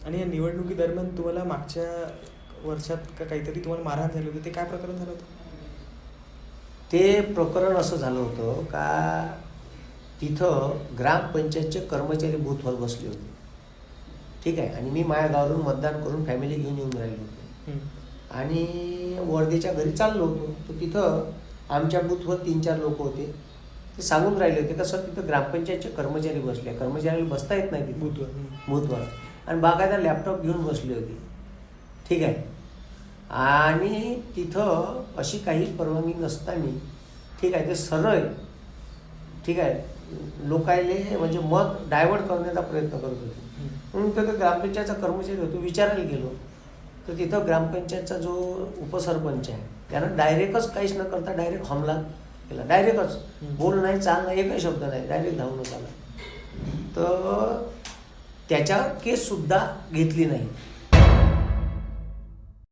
आणि या निवडणुकीदरम्यान तुम्हाला मागच्या वर्षात काहीतरी तुम्हाला मारहाण झाली होती, ते काय प्रकरण झालं होतं? ते प्रकरण असं झालं होतं का तिथं ग्रामपंचायतचे कर्मचारी बूथवर बसले होते, ठीक आहे. आणि मी माझ्या गावावरून मतदान करून फॅमिली घेऊन येऊन राहिलो होतो आणि वर्धेच्या घरी चाललो होतो. तर तिथं आमच्या बूथवर 3-4 लोक होते. ते सांगून राहिले होते का सर तिथं ग्रामपंचायतचे कर्मचारी बसले, कर्मचाऱ्याला बसता येत नाही तिथे बूथवर, आणि बाकायदा लॅपटॉप घेऊन बसले होते, ठीक आहे. आणि तिथं अशी काही परवानगी नसताना, ठीक आहे, ते सरळ, ठीक आहे, लोकायले म्हणजे मत डायव्हर्ट करण्याचा प्रयत्न करत होते. म्हणून तर ग्रामपंचायतचा कर्मचारी होतो, विचारायला गेलो तर तिथं ग्रामपंचायतचा जो उपसरपंच आहे त्यानं डायरेक्टच काहीच न करता डायरेक्ट हमला केला. डायरेक्टच बोल नाही, चाल नाही, एकही शब्द नाही, डायरेक्ट धावून आला. तर त्याच्यावर केससुद्धा घेतली नाही.